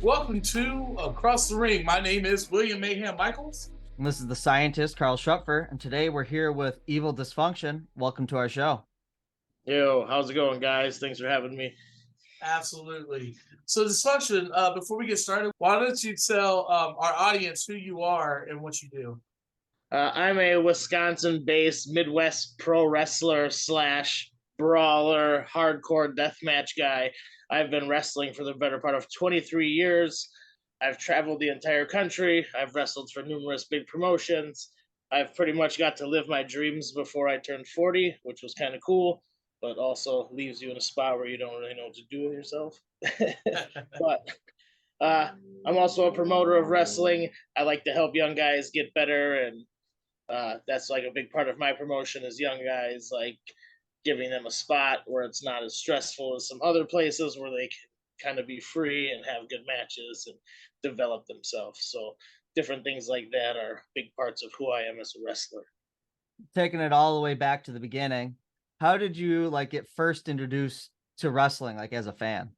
Welcome to Across the Ring. My name is William Mayhem Michaels. And this is the scientist, Carl Schupfer, and today we're here with Evil Dysfunction. Welcome to our show. Yo, how's it going, guys? Thanks for having me. Absolutely. So, Dysfunction, before we get started, why don't you tell our audience who you are and what you do? I'm a Wisconsin-based Midwest pro wrestler slash brawler, hardcore deathmatch guy. I've been wrestling for the better part of 23 years. I've traveled the entire country. I've wrestled for numerous big promotions. I've pretty much got to live my dreams before I turned 40, which was kind of cool, but also leaves you in a spot where you don't really know what to do with yourself. But I'm also a promoter of wrestling. I like to help young guys get better, and that's like a big part of my promotion is young guys, like giving them a spot where it's not as stressful as some other places where they can kind of be free and have good matches and develop themselves. So different things like that are big parts of who I am as a wrestler. Taking it all the way back to the beginning, how did you get first introduced to wrestling, as a fan?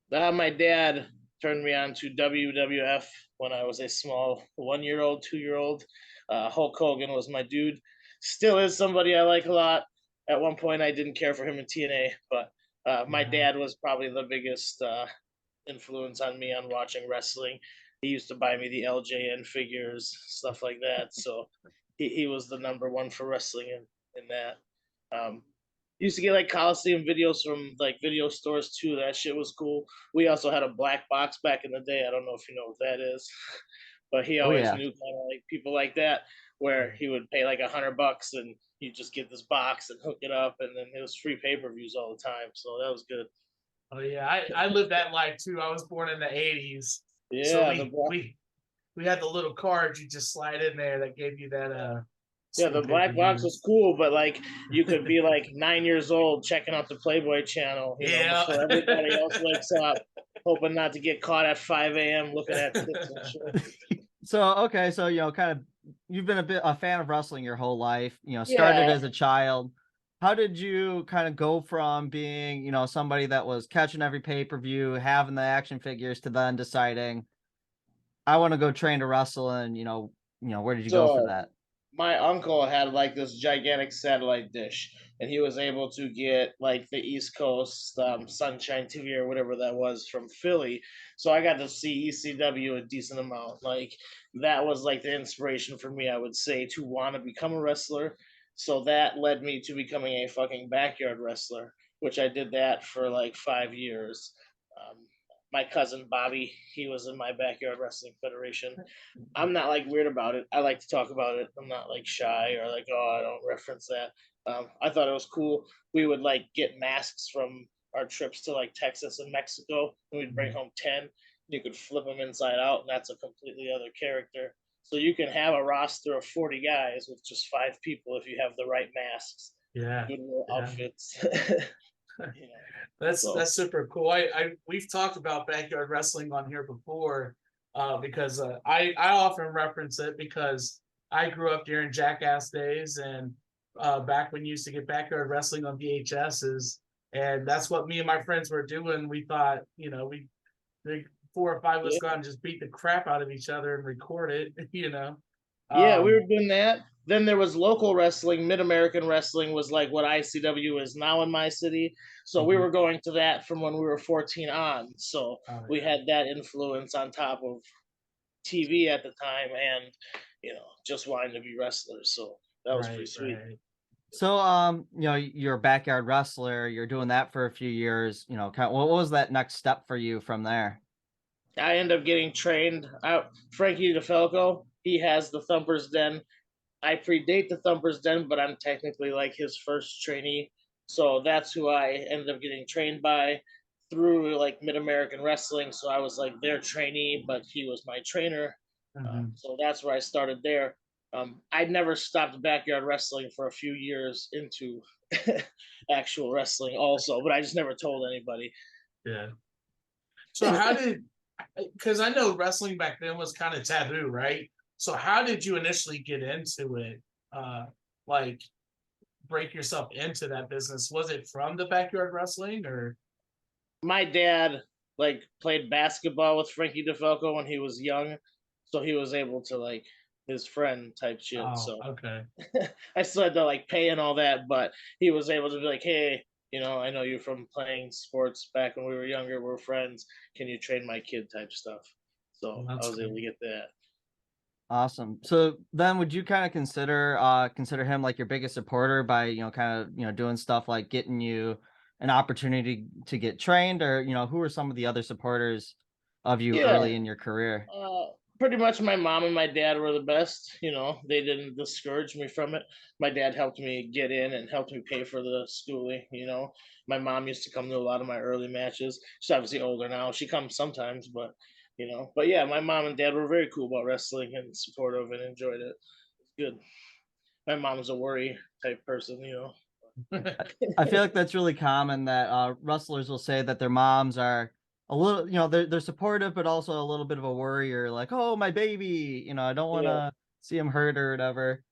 My dad turned me on to WWF when I was a small 1 year old, 2 year old. Hulk Hogan was my dude. Still is somebody I like a lot. At one point, I didn't care for him in TNA, but my dad was probably the biggest influence on me on watching wrestling. He used to buy me the LJN figures, stuff like that. So he was the number one for wrestling in that. Um, used to get like Coliseum videos from like video stores too. That shit was cool. We also had a black box back in the day. I don't know if you know what that is, but he Oh always yeah. knew kind of like people like that, where he would pay like $100 and you just get this box and hook it up, and then it was free pay per views all the time. So that was good. Oh yeah, I lived that life too. I was born in the '80s, so Yeah, we had the little cards you just slide in there that gave you that the pay per black box view. was cool, but like you could be like 9 years old checking out the Playboy channel, Yeah. before everybody else wakes up, hoping not to get caught at 5 a.m. looking at tits and shit. So okay, so kind of you've been a fan of wrestling your whole life. Started Yeah, as a child. How did you kind of go from being somebody that was catching every pay-per-view, having the action figures, to then deciding I want to go train to wrestle? And where did you go for so that? my uncle had like this gigantic satellite dish, and he was able to get like the East Coast Sunshine TV or whatever that was from Philly. So I got to see ECW a decent amount. Like that was like the inspiration for me, I would say, to want to become a wrestler. So that led me to becoming a fucking backyard wrestler, which I did that for like 5 years. Um, my cousin Bobby, he was in my backyard wrestling federation. I'm not like weird about it. I like to talk about it. I'm not like shy or like, oh, I don't reference that. I thought it was cool. We would like get masks from our trips to like Texas and Mexico, and we'd bring home 10. You could flip them inside out, and that's a completely other character. So you can have a roster of 40 guys with just 5 people if you have the right masks, Yeah, good little yeah. outfits. you know. So That's super cool. I we've talked about backyard wrestling on here before, because I often reference it because I grew up during Jackass days and back when you used to get backyard wrestling on VHSs, and that's what me and my friends were doing. We thought, the four or five of us yeah, go out and just beat the crap out of each other and record it, Yeah, we were Um, doing that. Then there was local wrestling. Mid American wrestling was like what ICW is now in my city. So we mhm. were going to that from when we were 14 on. So Oh we yeah, had that influence on top of TV at the time and, just wanting to be wrestlers. So that was pretty right, sweet. right. So, you're a backyard wrestler. You're doing that for a few years. What was that next step for you from there? I ended up getting trained out. Frankie DeFalco, he has the Thumper's Den. I predate the Thumper's Den, but I'm technically like his first trainee. So that's who I ended up getting trained by through like Mid American Wrestling. So I was like their trainee, but he was my trainer. Mhm. So that's where I started there. I'd never stopped backyard wrestling for a few years into actual wrestling, also, but I just never told anybody. Yeah. So how did because I know wrestling back then was kind of taboo, right? So how did you initially get into it? Like break yourself into that business? Was it from the backyard wrestling or My dad like played basketball with Frankie DeFalco when he was young, so he was able to like his friend type shit. Oh, So okay. I still had to like pay and all that, but he was able to be like, hey, I know you from playing sports back when we were younger. We're friends. Can you train my kid type stuff? So I That's was able cool. to get that. Awesome. So then would you kind of consider him like your biggest supporter by, kind of, doing stuff like getting you an opportunity to get trained, or, who are some of the other supporters of you Yeah, early in your career? pretty much my mom and my dad were the best. They didn't discourage me from it. My dad helped me get in and helped me pay for the schooling. My mom used to come to a lot of my early matches. She's obviously older now. She comes sometimes, but yeah, my mom and dad were very cool about wrestling and supportive and enjoyed it. It's good. My mom's a worry type person. I feel like that's really common that wrestlers will say that their moms are a little, they're supportive, but also a little bit of a worrier, like, oh, my baby, I don't want Yeah. to see him hurt or whatever.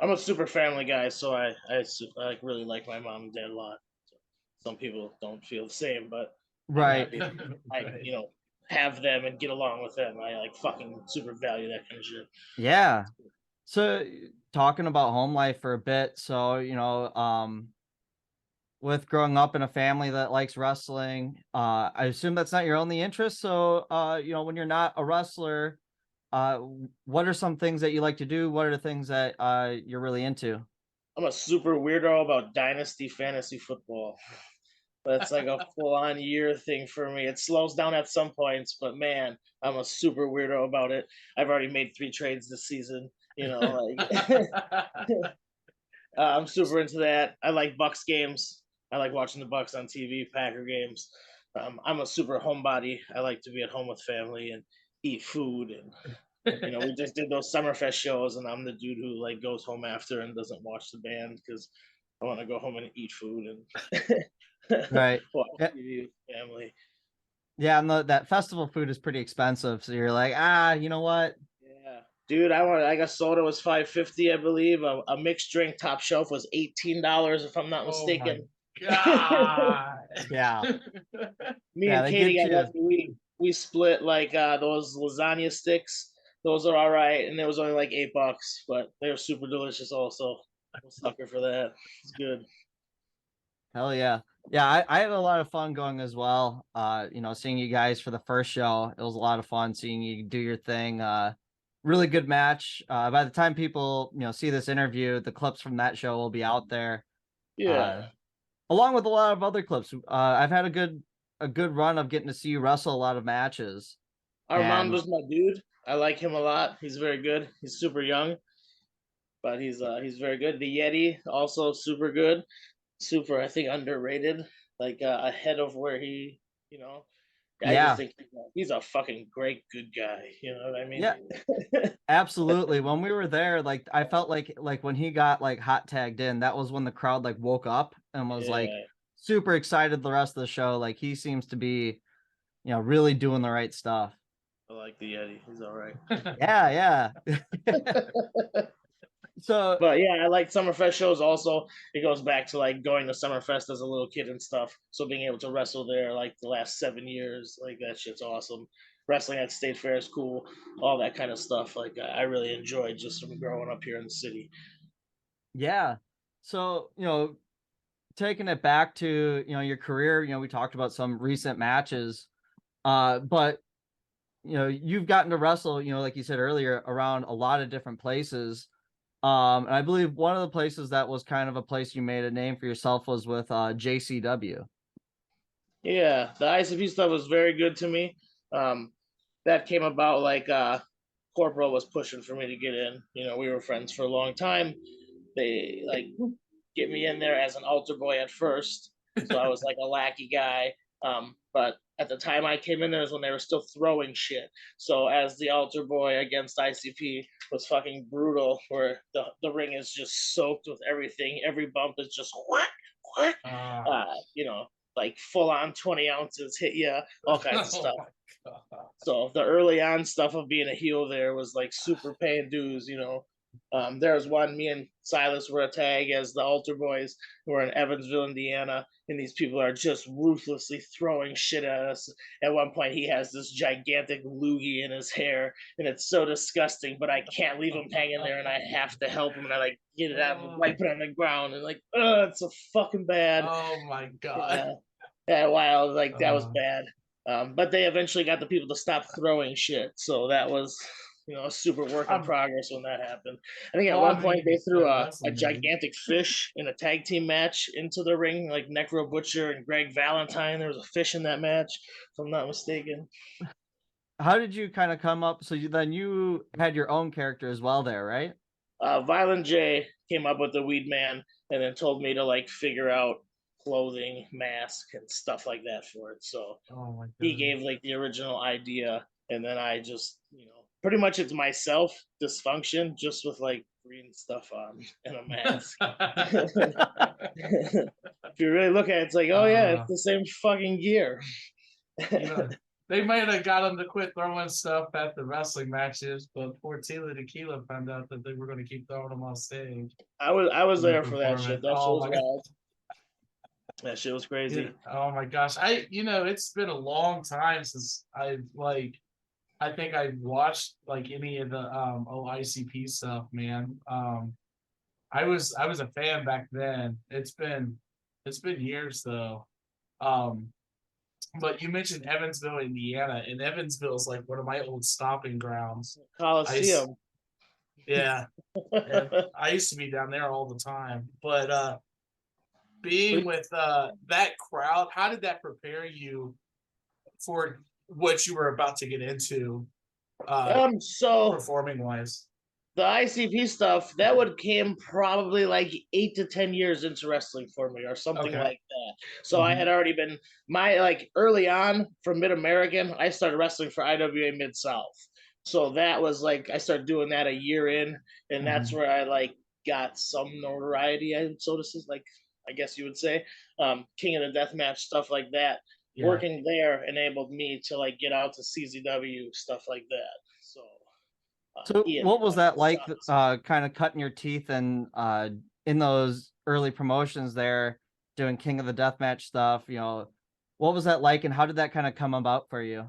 I'm a super family guy, so I really like my mom and dad a lot. Some people don't feel the same, but I'm Right. happy I Right. have them and get along with them. I like fucking super value that kind of shit. Yeah. So talking about home life for a bit. So, with growing up in a family that likes wrestling, I assume that's not your only interest. So, when you're not a wrestler, what are some things that you like to do? What are the things that you're really into? I'm a super weirdo about dynasty fantasy football. That's like a full on year thing for me. It slows down at some points, but man, I'm a super weirdo about it. I've already made 3 trades this season. Like I'm super into that. I like Bucks games. I like watching the Bucks on TV, Packer games. I'm a super homebody. I like to be at home with family and eat food. And we just did those Summerfest shows, and I'm the dude who like goes home after and doesn't watch the band because I want to go home and eat food and Right. watch Yeah. TV with family. Yeah. And that festival food is pretty expensive. So you're like, you know what? Yeah, dude, I got soda was $5.50, I believe. A mixed drink top shelf was $18, if I'm not Oh my mistaken. God. Yeah. Me Yeah. and They Katie get got you. lucky. We split like those lasagna sticks. Those are all right, and it was only like $8, but they were super delicious. Also, I'm a sucker for that. It's good. Hell yeah. Yeah, I had a lot of fun going as well. Seeing you guys for the first show. It was a lot of fun seeing you do your thing. Really good match. By the time people, see this interview, the clips from that show will be out there. Yeah, Uh, Along with a lot of other clips. I've had a good run of getting to see you wrestle a lot of matches. Armand And was my dude. I like him a lot. He's very good. He's super young, but he's very good. The Yeti also super good. Super, I think, underrated. Like ahead of where you know, I just yeah, think he's a fucking great good guy. You know what I mean? yeah, absolutely. When we were there, like I felt like when he got like hot tagged in, that was when the crowd like woke up and was like Yeah, super excited the rest of the show. Like he seems to be, really doing the right stuff. I like the Yeti. He's all right. Yeah, yeah. So But yeah, I like Summerfest shows also. It goes back to like going to Summerfest as a little kid and stuff. So being able to wrestle there like the last 7 years, like that shit's awesome. Wrestling at State Fair is cool. All that kind of stuff. Like I really enjoyed just from growing up here in the city. yeah. So, taking it back to, your career, we talked about some recent matches. But you've gotten to wrestle, like you said earlier, around a lot of different places. And I believe one of the places that was kind of a place you made a name for yourself was with JCW. Yeah, the ICP stuff was very good to me. Um, that came about like Corporal was pushing for me to get in. We were friends for a long time. They like get me in there as an altar boy at first, so I was like a lackey guy. But at the time I came in there was when they were still throwing shit. So as the altar boy against ICP was fucking brutal, where the ring is just soaked with everything. Every bump is just what, Ah. like full on 20 ounces hit you, all kinds of Oh stuff. my God. So the early on stuff of being a heel there was like super paying dues. There was one, me and Silas were a tag as the Altar Boys, who are in Evansville, Indiana, and these people are just ruthlessly throwing shit at us. At one point, he has this gigantic loogie in his hair, and it's so disgusting, but I can't leave him hanging there, and I have to help him, and I like get it out and wipe it on the ground, and like, it's so fucking bad. Oh my god. Yeah, yeah, wow, like that was Uh, bad. But they eventually got the people to stop throwing shit, so that was, a super work in I'm, progress when that happened. I think at well, one I point mean, they threw a wrestling movie. gigantic fish in a tag team match into the ring, like Necro Butcher and Greg Valentine. There was a fish in that match, if I'm not mistaken. How did you kind of come up? So you had your own character as well there, right? Violent J came up with the Weed Man and then told me to like figure out clothing, mask, and stuff like that for it. So Oh my he god. gave like the original idea, and then I just, pretty much it's myself, Dysfunction, just with like green stuff on and a mask. If you really look at it, it's like, oh yeah, it's uh, the same fucking gear. you know, they might have got him to quit throwing stuff at the wrestling matches, but poor Tila Tequila found out that they were going to keep throwing them on stage I was in the there for that shit. performance. That shit Oh was my god. wild. That shit was Yeah. crazy. Oh my gosh. It's been a long time since I think I watched like any of the ICP stuff, man. I was a fan back then. It's been years though. Um, but you mentioned Evansville, Indiana, and Evansville is like one of my old stomping grounds. I Coliseum. yeah, and I used to be down there all the time. But being with that crowd, how did that prepare you for what you were about to get into, So performing wise? the ICP stuff that would came probably like 8 to 10 years into wrestling for me, or something Okay. like that. So I Mm-hmm. had already been my like early on from Mid American. I started wrestling for IWA Mid South, so that was like I started doing that a year in, and that's Mm-hmm. where I like got some notoriety. So to say, like I guess you would say, King of the Deathmatch stuff like that. Yeah. Working there enabled me to like get out to CZW stuff like that. So So Ian what was that like, saw this. kind of cutting your teeth and in those early promotions there, doing King of the Deathmatch stuff, what was that like and how did that kind of come about for you?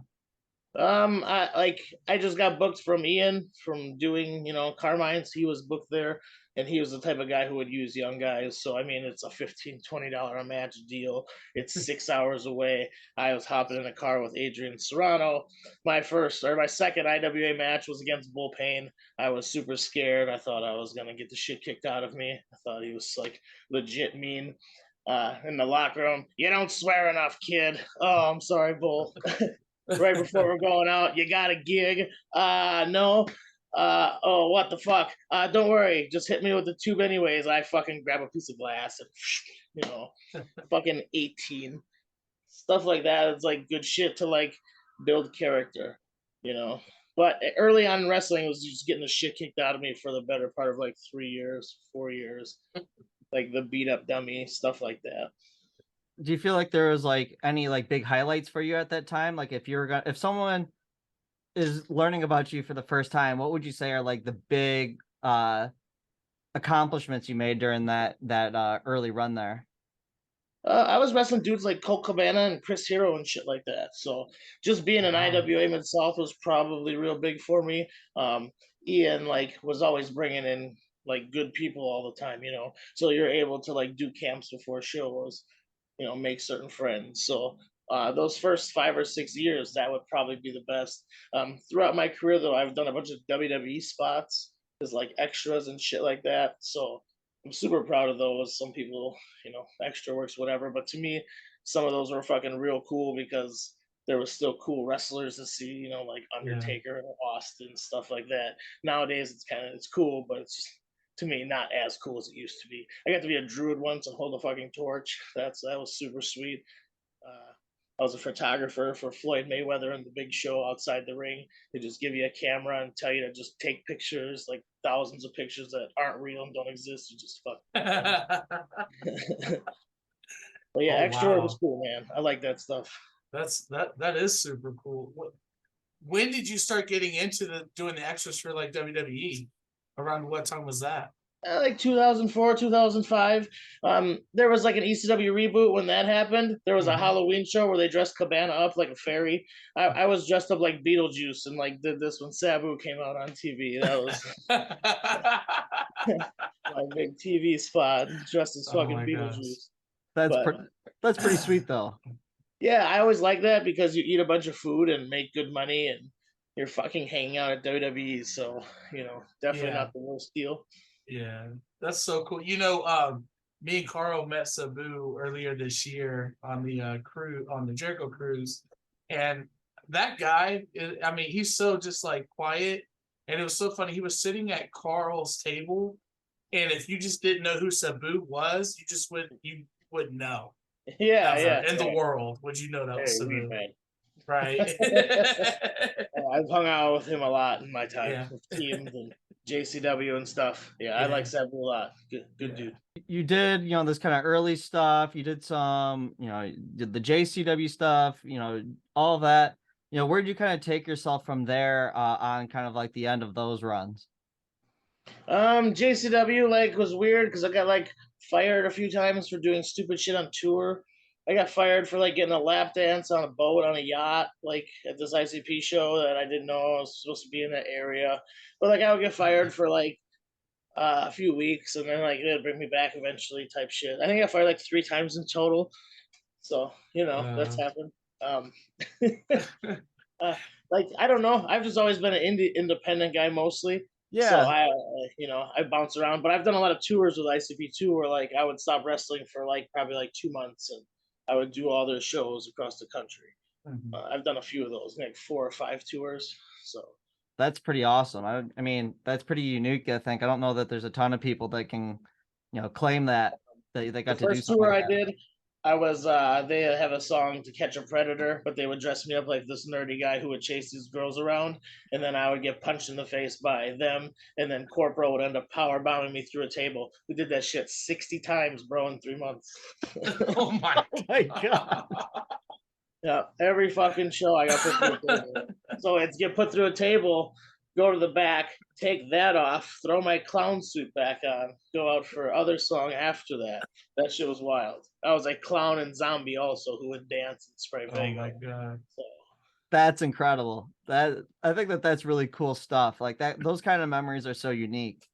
I just got booked from Ian from doing, Carmine's. He was booked there, and he was the type of guy who would use young guys. So I mean, it's a $15-20 a match deal. It's 6 hours away. I was hopping in a car with Adrian Serrano. My second IWA match was against Bull Payne. I was super scared. I thought I was gonna get the shit kicked out of me. I thought he was like legit mean. In the locker room, you don't swear enough, kid. Oh, I'm sorry, Bull. Right before we're going out, you got a gig? No. Oh, what the fuck? Don't worry, just hit me with the tube anyways. I fucking grab a piece of glass and, you know, fucking 18. Stuff like that. It's like good shit to like build character, you know. But early on in wrestling, it was just getting the shit kicked out of me for the better part of like 3 years, 4 years. Like the beat up dummy, stuff like that. Do you feel like there was like any like big highlights for you at that time? Like if someone is learning about you for the first time, what would you say are like the big accomplishments you made during that early run there? I was wrestling dudes like Colt Cabana and Chris Hero and shit like that. So just being an Wow. IWA Mid South was probably real big for me. Ian like was always bringing in like good people all the time, So you're able to like do camps before shows, make certain friends. So those first 5 or 6 years, that would probably be the best. Throughout my career, though, I've done a bunch of WWE spots as like extras and shit like that. So I'm super proud of those. Some people, extra works, whatever. But to me, some of those were fucking real cool because there was still cool wrestlers to see, like Yeah. Undertaker and Austin, stuff like that. Nowadays, it's cool, but it's just to me not as cool as it used to be. I got to be a druid once and hold a fucking torch. That was super sweet. Uh, I was a photographer for Floyd Mayweather and the Big Show outside the ring. They just give you a camera and tell you to just take pictures, like thousands of pictures that aren't real and don't exist. You just fuck. But yeah, Oh extra work was wow. cool, man. I like that stuff. That is super cool. When did you start getting into doing the extras for like WWE? Around what time was that? Like 2004, 2005. There was like an ECW reboot when that happened. There was a Mhm. Halloween show where they dressed Cabana up like a fairy. I was dressed up like Beetlejuice and like did this when Sabu came out on TV. That was my big TV spot, dressed as Oh fucking my gosh. Beetlejuice. That's But that's pretty sweet though. yeah, I always like that because you eat a bunch of food and make good money and you're fucking hanging out at WWE. So, definitely Yeah, not the worst deal. yeah. That's so cool. Me and Carl met Sabu earlier this year on the cruise on the Jericho cruise. And that guy, I mean, he's so just like quiet. And it was so funny. He was sitting at Carl's table. And if you just didn't know who Sabu was, you wouldn't know. Yeah, Ever yeah, in the yeah. world would you know that was Very weird, Sabu. man. Right. I've hung out with him a lot in my time Yeah. with teams and JCW and stuff. Yeah, I like Yeah. Sabu a lot. Good Yeah. dude. You did, this kind of early stuff. You did some, did the JCW stuff, all of that. Where did you kind of take yourself from there on kind of like the end of those runs? JCW like was weird because I got like fired a few times for doing stupid shit on tour. I got fired for like getting a lap dance on a boat on a yacht, like at this ICP show that I didn't know I was supposed to be in that area. But like I would get fired for like a few weeks, and then like they'd bring me back eventually, type shit. I think I got fired like 3 times in total. So that's Uh, happened. Um, uh, like I don't know. I've just always been an independent guy mostly. So Yeah, I bounce around, but I've done a lot of tours with ICP too, where like I would stop wrestling for like probably like 2 months, and I would do all their shows across the country. mhm. I've done a few of those, like 4 or 5 tours. So that's pretty awesome. I mean, that's pretty unique, I think. I don't know that there's a ton of people that can, claim that they the got to do first something tour like I that. did, I was they have a song to catch a predator, but they would dress me up like this nerdy guy who would chase these girls around, and then I would get punched in the face by them, and then Corporal would end up power bombing me through a table. We did that shit 60 times, bro, in 3 months. Oh my Oh my God. Yeah, every fucking show I got put through a table. So it's get put through a table, go to the back, take that off, throw my clown suit back on, go out for other song after that. That shit was wild. I was a clown and zombie also who would dance and spray Oh my Fago. god. So That's incredible. I think that's really cool stuff. Like that, those kind of memories are so unique,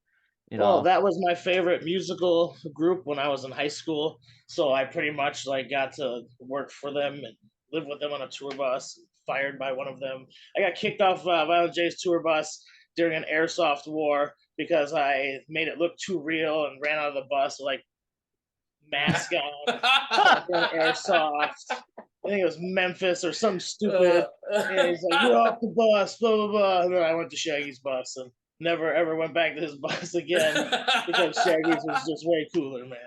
you well, know. that was my favorite musical group when I was in high school. So I pretty much like got to work for them and live with them on a tour bus. Fired by one of them. I got kicked off Violent J's tour bus during an airsoft war because I made it look too real and ran out of the bus with like mask on, fucking airsoft. I think it was Memphis or something stupid. And he's like, "You're off the bus," blah blah blah. And then I went to Shaggy's bus and never ever went back to his bus again because Shaggy's was just way cooler, man.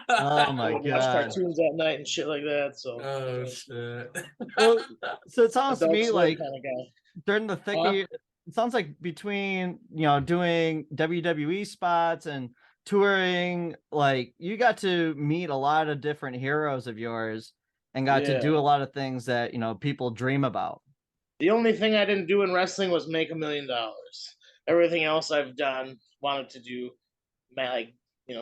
Oh I my would watch God. cartoons at night and shit like that. So Oh shit. Well, so it sounds to Adult me Swim like kind of guy. during the thick of Huh? it sounds like between, doing WWE spots and touring, like you got to meet a lot of different heroes of yours and got to Yeah. do a lot of things that, people dream about. The only thing I didn't do in wrestling was make $1 million. Everything else I've done, wanted to do, like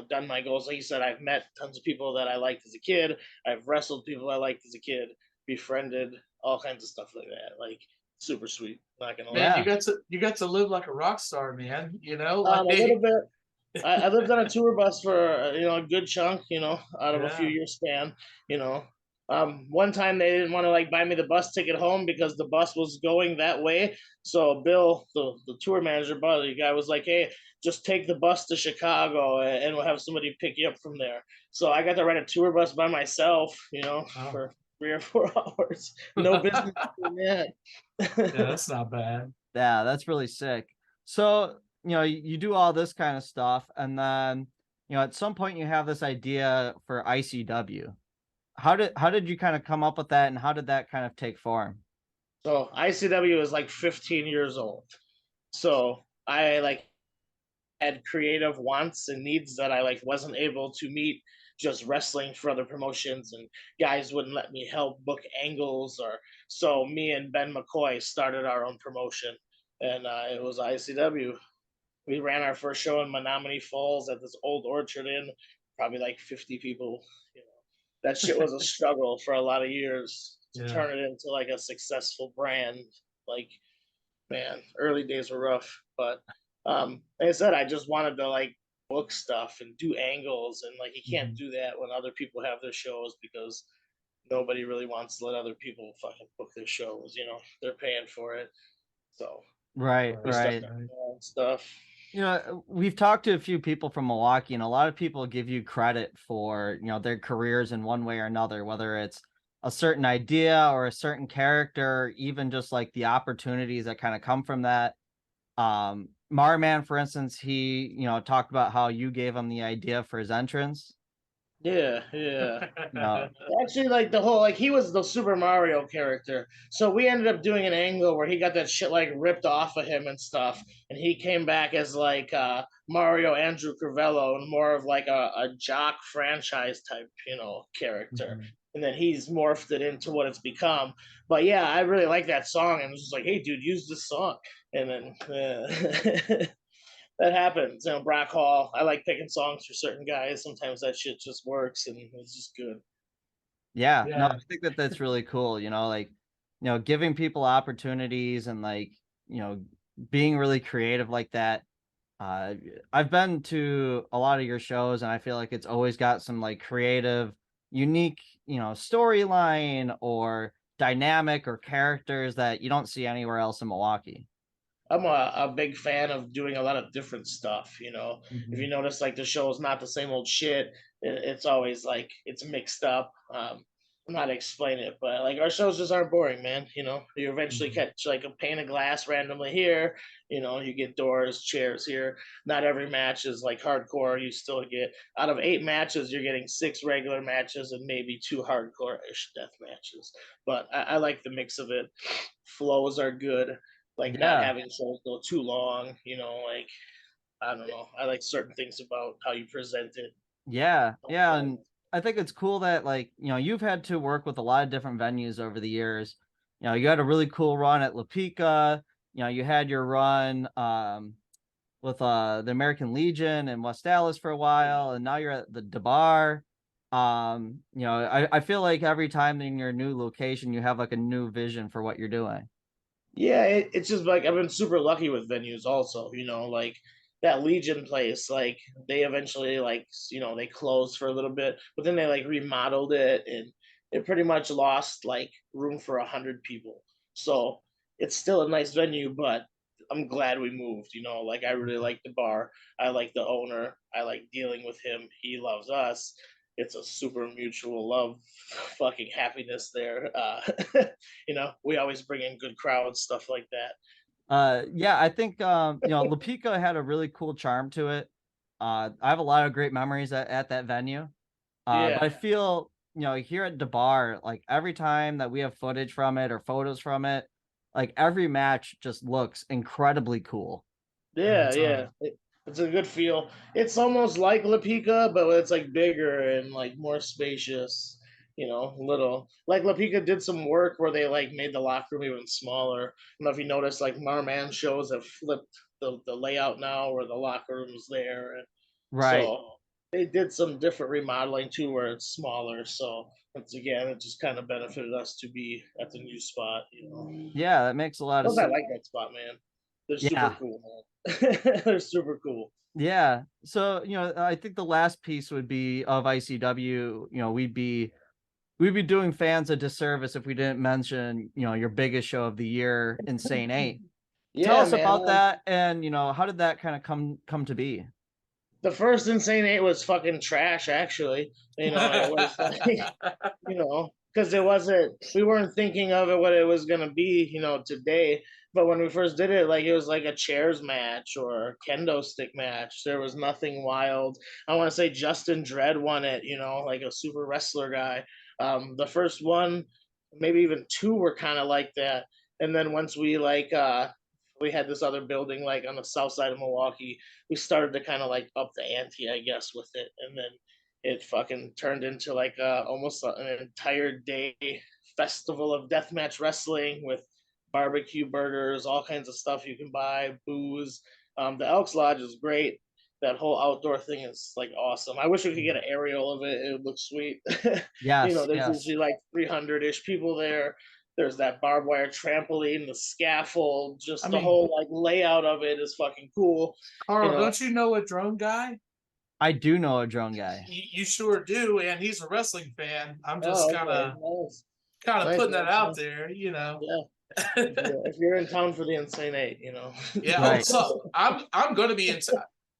done my goals. Like you said, I've met tons of people that I liked as a kid. I've wrestled people I liked as a kid, befriended, all kinds of stuff like that. Like super sweet. Not gonna Man, lie. Yeah. you got to live like a rock star, man. A little Like bit. I lived on a tour bus for a good chunk, out of a few yeah. year span. You know, one time they didn't want to like buy me the bus ticket home because the bus was going that way. So Bill, the tour manager, buddy guy, was like, "Hey, just take the bus to Chicago, and we'll have somebody pick you up from there." So I got to ride a tour bus by myself, Oh. for 3 or 4 hours. No business doing Yeah, that. that's not bad. Yeah, that's really sick. So, you do all this kind of stuff, and then, at some point you have this idea for ICW. How did you kind of come up with that, and how did that kind of take form? So ICW is like 15 years old. So I like had creative wants and needs that I like wasn't able to meet just wrestling for other promotions, and guys wouldn't let me help book angles, or so me and Ben McCoy started our own promotion, and it was ICW. We ran our first show in Menominee Falls at this old Orchard Inn, probably like 50 people. You know, that shit was a struggle for a lot of years to Yeah. turn it into like a successful brand. Like, man, early days were rough, but like I said, I just wanted to like book stuff and do angles, and like you can't Mhm. do that when other people have their shows because nobody really wants to let other people fucking book their shows. You know, they're paying for it, so Right, Right, we started right. right. doing our own stuff. You know, we've talked to a few people from Milwaukee, and a lot of people give you credit for, their careers in one way or another, whether it's a certain idea or a certain character, even just like the opportunities that kind of come from that. Marman, for instance, he, talked about how you gave him the idea for his entrance. Yeah, yeah. You know, Actually, like the whole like he was the Super Mario character, so we ended up doing an angle where he got that shit like ripped off of him and stuff, and he came back as like Mario Andrew Crivello and more of like a jock franchise type, character. Mhm. And then he's morphed it into what it's become. But yeah, I really like that song, and was just like, hey, dude, use this song. And then that happens. Brock Hall. I like picking songs for certain guys. Sometimes that shit just works, and it's just good. yeah, no, I Yeah. think that that's really cool, like, giving people opportunities and like, you know, being really creative like that. Uh, I've been to a lot of your shows, and I feel like it's always got some like creative, unique, storyline or dynamic or characters that you don't see anywhere else in Milwaukee. I'm a big fan of doing a lot of different stuff. If you Mhm. notice, like the show is not the same old shit. It's always like it's mixed up. I'm not explaining it, but like our shows just aren't boring, man. You eventually Mhm. catch like a pane of glass randomly here. You get doors, chairs here. Not every match is like hardcore. You still get out of 8 matches, you're getting 6 regular matches and maybe 2 hardcore-ish death matches. But I like the mix of it. Flows are good, like not Yeah, having shows go too long, like I don't know. I like certain things about how you present it. yeah, yeah, and I think it's cool that like you've had to work with a lot of different venues over the years. You had a really cool run at La Pica. You had your run with the American Legion in West Dallas for a while, and now you're at the DeBar. I feel like every time in your new location, you have like a new vision for what you're doing. Yeah, it's just like I've been super lucky with venues also, like that Legion place, like they eventually they closed for a little bit, but then they like remodeled it and it pretty much lost like room for 100 people. So it's still a nice venue, but I'm glad we moved, like I really like the bar. I like the owner. I like dealing with him. He loves us. It's a super mutual love fucking happiness there. We always bring in good crowds, stuff like that. Yeah, I think La Pica had a really cool charm to it. I have a lot of great memories at that venue. But Yeah, I feel, here at DeBar, like every time that we have footage from it or photos from it, like every match just looks incredibly cool. Yeah, yeah, it yeah. does. It's a good feel. It's almost like La Pica, but it's like bigger and like more spacious. Little like La Pica did some work where they like made the locker room even smaller. I don't know if you noticed, like Marman shows have flipped the layout now, where the locker room's there, and Right. so they did some different remodeling too, where it's smaller. So once again, it just kind of benefited us to be at the new spot. Yeah, that makes a lot of Plus, I sense. like that spot, man. They're super Yeah. cool, man. They're super cool. Yeah. So, I think the last piece would be of ICW, we'd be doing fans a disservice if we didn't mention, your biggest show of the year, Insane Eight. Tell Yeah, us man. about that, and how did that kind of come to be? The first Insane Eight was fucking trash, actually. It was like, because it wasn't, we weren't thinking of it what it was going to be, today. But when we first did it, like it was like a chairs match or a kendo stick match. There was nothing wild. I want to say Justin Dredd won it, like a super wrestler guy. The first one, maybe even two were kind of like that. And then once we had this other building like on the south side of Milwaukee, we started to kind of like up the ante, I guess, with it, and then it fucking turned into like almost an entire day festival of deathmatch wrestling with barbecue burgers, all kinds of stuff you can buy, booze. The Elks Lodge is great. That whole outdoor thing is like awesome. I wish we could get an aerial of it. It would look sweet. Yes, There's yes. usually like 300-ish people there. There's that barbed wire trampoline, the scaffold, I just the mean, whole like layout of it is fucking cool. You Carl, know, don't you know a drone guy? I do know a drone guy. You sure do, and he's a wrestling fan. I'm just oh, kind okay, of nice, kind of nice, putting that nice, out nice. there, you know. Yeah, if you're in town for the Insane Eight, Yeah. Oh, Right. so I'm going to be in.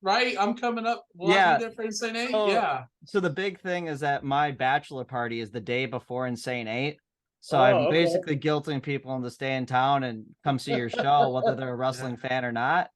Right. I'm coming up. Will I be Yeah. there for Insane Eight? So, Yeah. so the big thing is that my bachelor party is the day before Insane 8. So I'm Oh, okay. basically guilting people into stay in town and come see your show, whether they're a wrestling fan or not.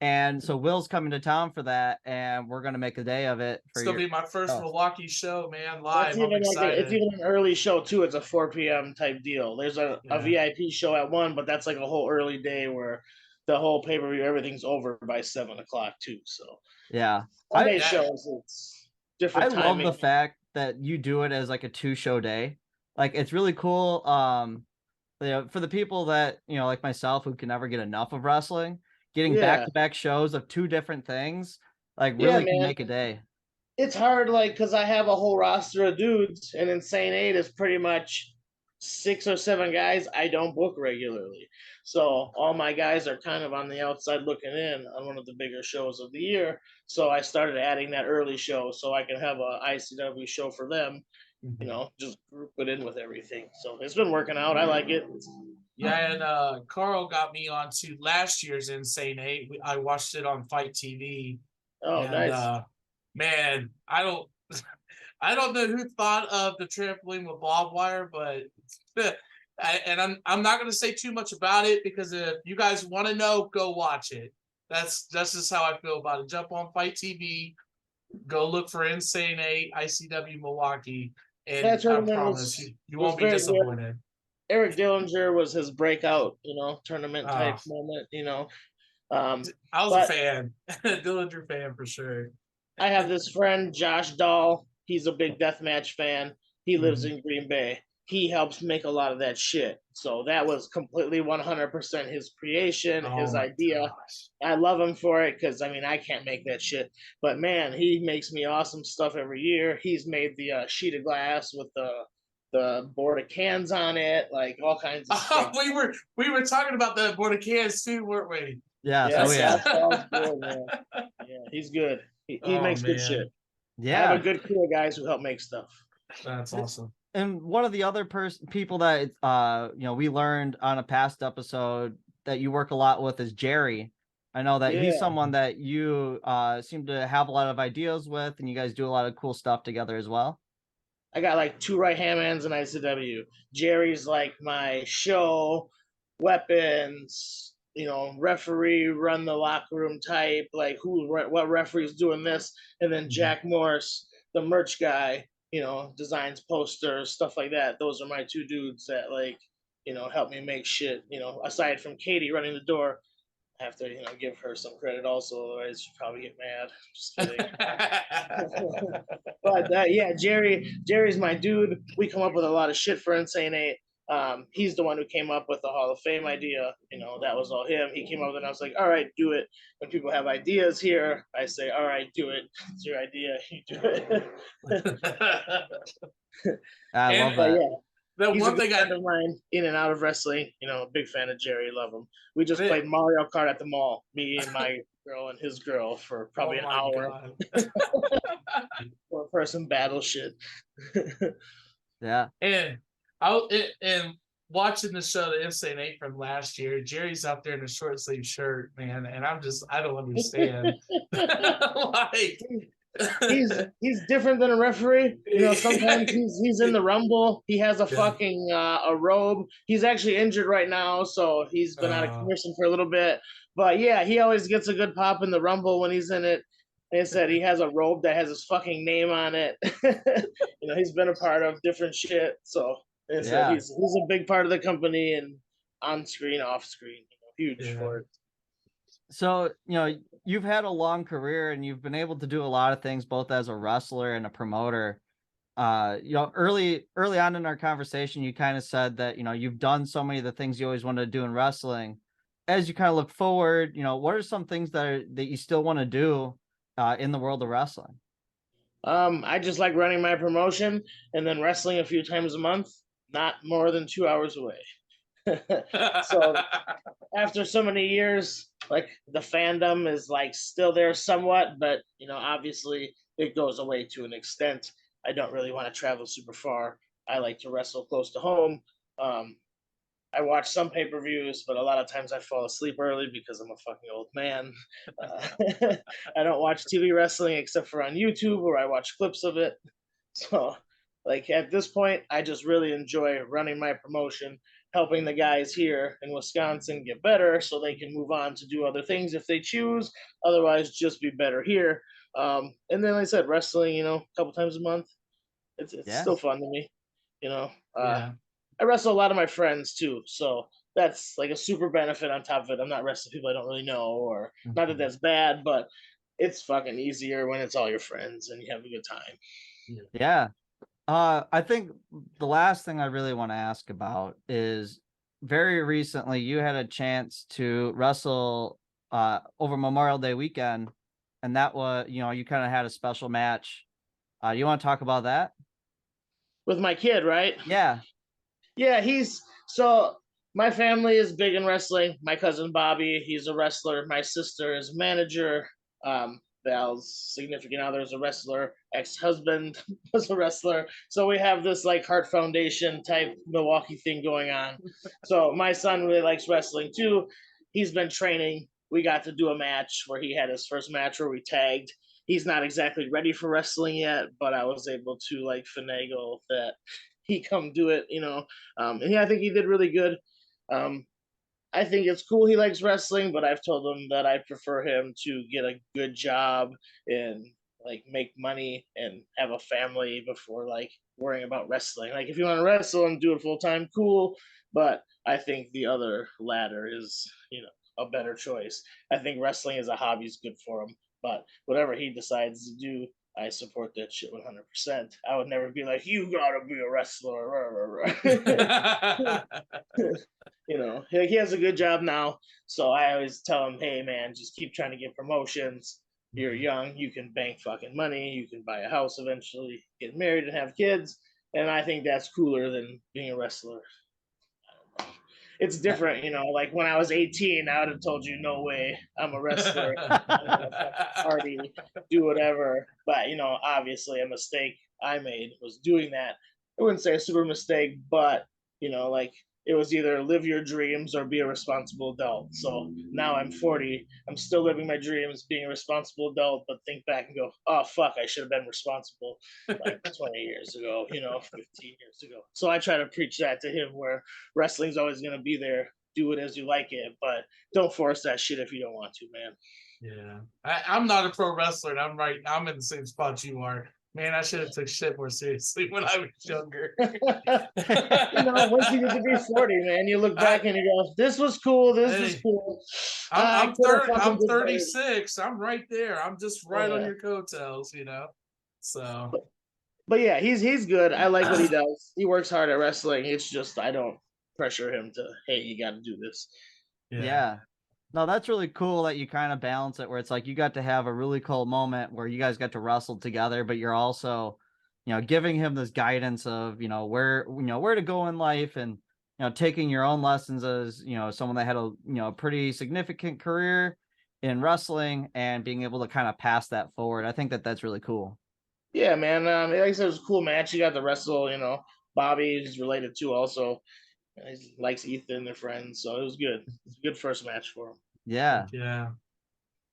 And so Will's coming to town for that, and we're gonna make a day of it It's for gonna your be my first show. Milwaukee show, man, That's live. I'm even like it's excited. even an early show too. It's a 4 p.m. type deal. There's a Yeah. VIP show at 1, but that's like a whole early day where the whole pay per view everything's over by 7 o'clock too. So Yeah. Sunday Yeah. shows it's I different love timing. the fact that you do it as like a 2-show day. Like it's really cool. For the people that, like myself who can never get enough of wrestling, getting Yeah, back-to-back shows of 2 different things, like yeah, really can man. make a day. It's hard, like, because I have a whole roster of dudes, and Insane Eight is pretty much 6 or 7 guys I don't book regularly. So all my guys are kind of on the outside looking in on one of the bigger shows of the year. So I started adding that early show so I can have a ICW show for them. Just group it in with everything. So it's been working out. I like it. Yeah, and Carl got me onto last year's Insane Eight. I watched it on Fight TV, Oh, and nice. man, I don't, I don't know who thought of the trampoline with barbed wire, but I'm not going to say too much about it because if you guys want to know, go watch it. That's just how I feel about it. Jump on Fight TV, go look for Insane Eight ICW Milwaukee, and That I tournament promise you was won't be very good. disappointed. Eric Dillinger was his breakout, tournament type Ah. moment, I was a but fan, Dillinger fan for sure. I have this friend, Josh Dahl. He's a big deathmatch fan. He lives Mhm. in Green Bay. He helps make a lot of that shit. So that was completely 100% his creation, Oh his my idea. gosh. I love him for it because, I can't make that shit. But man, he makes me awesome stuff every year. He's made the sheet of glass with the board of cans on it, like all kinds of stuff. We were talking about the board of cans too, weren't we? Yeah, Yeah, so yeah. Josh Dahl's good, man. Yeah, he's good. He Oh makes good shit. man, I have a Yeah. good crew of guys who help make stuff. that's awesome. And one of the other people that we learned on a past episode that you work a lot with is Jerry. I know that he's Yeah. someone that you seem to have a lot of ideas with, and you guys do a lot of cool stuff together as well. I got like 2 right hand mans in ICW. Jerry's like my show, weapons, referee, run the locker room type, like what referee's doing this, and then Jack Morris, the merch guy, designs posters, stuff like that. Those are my 2 dudes that help me make shit. Aside from Katie running the door, I have to give her some credit also, otherwise she'll probably get mad. Just kidding. But yeah, Jerry's my dude. We come up with a lot of shit for Insane Eight. He's the one who came up with the Hall of Fame idea. That was all him. He came up with it, and I was like, all right, do it. When people have ideas here, I say, all right, do it. It's your idea. You do it. I love But that. yeah, The he's a one good thing friend of mine in and out of wrestling. Big fan of Jerry. Love him. We just played Mario Kart at the mall. Me and my girl and his girl for probably oh an my hour. God. For person battle shit. Yeah. And and watching the show, the Insane Eight from last year, Jerry's out there in a short sleeve shirt, man, and I don't understand. Like he's different than a referee. Sometimes he's in the rumble. He has a fucking a robe. He's actually injured right now, so he's been out of commission for a little bit. But yeah, he always gets a good pop in the rumble when he's in it. They said he has a robe that has his fucking name on it. He's been a part of different shit. So they said he's a big part of the company and on screen, off screen, huge for it. So, you've had a long career and you've been able to do a lot of things both as a wrestler and a promoter. Early on in our conversation, you kind of said that, you've done so many of the things you always wanted to do in wrestling. as you kind of look forward, what are some things that you still want to do in the world of wrestling? I just like running my promotion and then wrestling a few times a month, not more than 2 hours away. So after so many years, like the fandom is like still there somewhat, but obviously it goes away to an extent. I don't really want to travel super far. I like to wrestle close to home. Um, I watch some pay per views, but a lot of times I fall asleep early because I'm a fucking old man. Uh, I don't watch TV wrestling except for on YouTube where I watch clips of it. So, like at this point, I just really enjoy running my promotion, helping the guys here in Wisconsin get better so they can move on to do other things if they choose. Otherwise, just be better here. And then, like I said, wrestling, a couple times a month. It's Yeah. still fun to me. You know, uh, Yeah. I wrestle a lot of my friends too, so that's like a super benefit on top of it. I'm not wrestling people I don't really know, or not that that's bad, but it's fucking easier when it's all your friends and you have a good time. Yeah. I think the last thing I really want to ask about is very recently you had a chance to wrestle over Memorial Day weekend, and that was, you kind of had a special match. You want to talk about that? With my kid, right? Yeah. Yeah, he's so my family is big in wrestling. My cousin Bobby, he's a wrestler. My sister is a manager. Val's significant other is a wrestler. Ex-husband was a wrestler. So we have this like Heart Foundation type Milwaukee thing going on. So my son really likes wrestling too. He's been training. We got to do a match where he had his first match where we tagged. He's not exactly ready for wrestling yet, but I was able to like finagle that he come do it. And yeah, I think he did really good. Um, I think it's cool he likes wrestling, but I've told him that I prefer him to get a good job and like make money and have a family before like worrying about wrestling. Like if you want to wrestle and do it full time, cool. But I think the other ladder is a better choice. I think wrestling as a hobby is good for him. But whatever he decides to do, I support that shit 100%. I would never be like, you gotta be a wrestler. He has a good job now. So I always tell him, hey, man, just keep trying to get promotions. You're young. You can bank fucking money. You can buy a house eventually, get married and have kids. And I think that's cooler than being a wrestler. It's different. Like when I was 18, I would have told you, no way, I'm a wrestler. I'm gonna fucking party, do whatever. But obviously, a mistake I made was doing that. I wouldn't say a super mistake, but like it was either live your dreams or be a responsible adult. So now I'm 40. I'm still living my dreams, being a responsible adult, but think back and go, oh, fuck, I should have been responsible like 20 years ago, 15 years ago. So I try to preach that to him where wrestling's always going to be there. Do it as you like it, but don't force that shit if you don't want to, man. Yeah. I'm not a pro wrestler, and I'm in the same spot you are. Man, I should have took shit more seriously when I was younger. Once you get to be 40, man, you look back and you go, this was cool, this was cool. I'm could have 30, fucking I'm did better. 36. I'm right there. I'm just right on Yeah. your coattails. So But yeah, he's good. I like what he does. He works hard at wrestling. It's just I don't pressure him to, hey, you got to do this. Yeah. No, that's really cool that you kind of balance it where it's like you got to have a really cool moment where you guys got to wrestle together, but you're also, giving him this guidance of, where to go in life and, taking your own lessons as, someone that had a pretty significant career in wrestling and being able to kind of pass that forward. I think that that's really cool. Yeah, man. Like I said, it was a cool match. You got to wrestle, Bobby is related to also. He likes Ethan, they're friends, so it was good. It's a good first match for him. Yeah. yeah.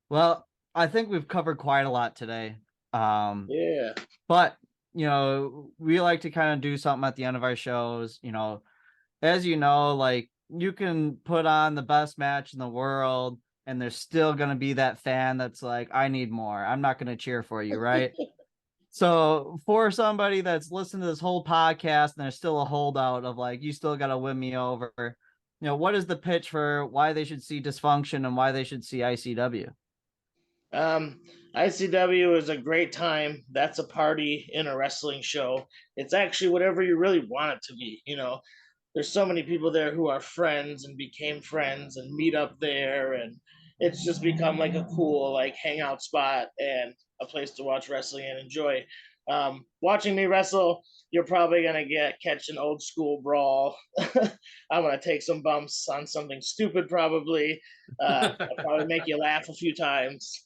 Well, I think we've covered quite a lot today. Yeah. But, we like to kind of do something at the end of our shows, as like you can put on the best match in the world and there's still going to be that fan that's like, I need more. I'm not going to cheer for you. Right. So for somebody that's listened to this whole podcast and there's still a holdout of like, you still got to win me over, what is the pitch for why they should see Dysfunction and why they should see ICW? ICW is a great time. That's a party in a wrestling show. It's actually whatever you really want it to be. there's so many people there who are friends and became friends and meet up there, and it's just become like a cool like hangout spot and a place to watch wrestling and enjoy. Watching me wrestle, you're probably gonna catch an old school brawl. I'm gonna take some bumps on something stupid, probably. I'll probably make you laugh a few times.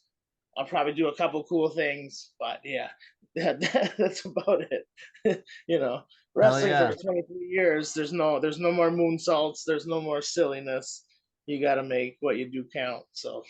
I'll probably do a couple cool things, but yeah, that's about it. You know, wrestling yeah. for 23 years. There's no more moonsaults. There's no more silliness. You got to make what you do count. So,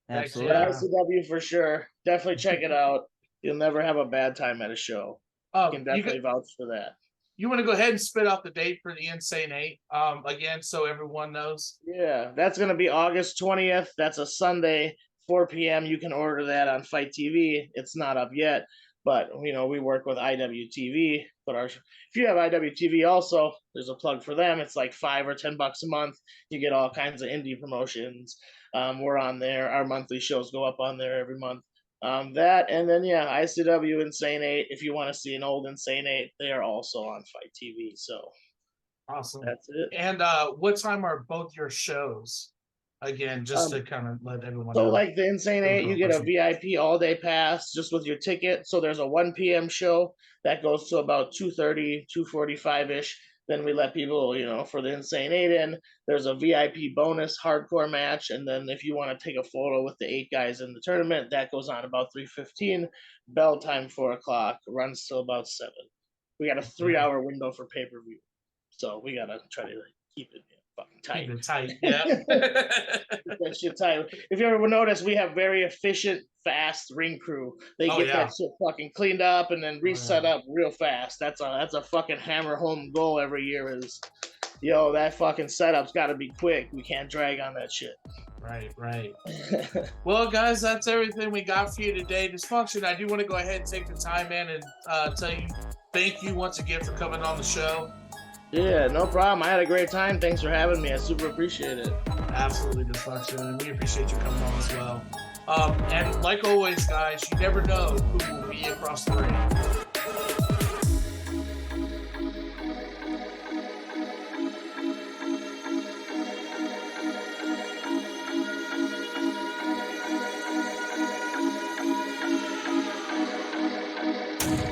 Absolutely. but Yeah. ICW for sure. Definitely check it out. You'll never have a bad time at a show. I Oh, can definitely vouch for that. you want to go ahead and spit out the date for the Insane Eight, again, so everyone knows. Yeah, that's gonna be August 20th. That's a Sunday, 4 p.m. You can order that on FITE TV. It's not up yet, but you know we work with IWTV. But if you have IWTV, also there's a plug for them. It's like $5 or $10 a month. You get all kinds of indie promotions. We're on there. Our monthly shows go up on there every month. That and then yeah, ICW Insane 8. If you want to see an old Insane 8, they are also on FITE TV. So Awesome. that's it. And what time are both your shows? Again, just to kind of let everyone So know. like the Insane 8, you get a VIP all day pass just with your ticket. So there's a 1 p.m. show that goes to about 2:30, 2:45-ish. Then we let people, you know, for the Insane 8 in. There's a VIP bonus hardcore match. And then if you want to take a photo with the 8 guys in the tournament, that goes on about 3:15. Bell time 4 o'clock, runs till about 7. We got a 3-hour window for pay-per-view. So we got to try to keep it fucking tight. Keep it tight, yeah. That shit tight. If you ever notice, we have very efficient, fast ring crew. They get that shit fucking cleaned up and then reset up real fast. That's a fucking hammer home goal every year. Is yo, that fucking setup's got to be quick. We can't drag on that shit. Right. Well, guys, that's everything we got for you today. Dysfunction, I do want to go ahead and take the time, man, and tell you thank you once again for coming on the show. Yeah, no problem. I had a great time. Thanks for having me. I super appreciate it. Absolutely, Dysfunction, and we appreciate you coming on as well. And like always, guys, you never know who will be across the ring.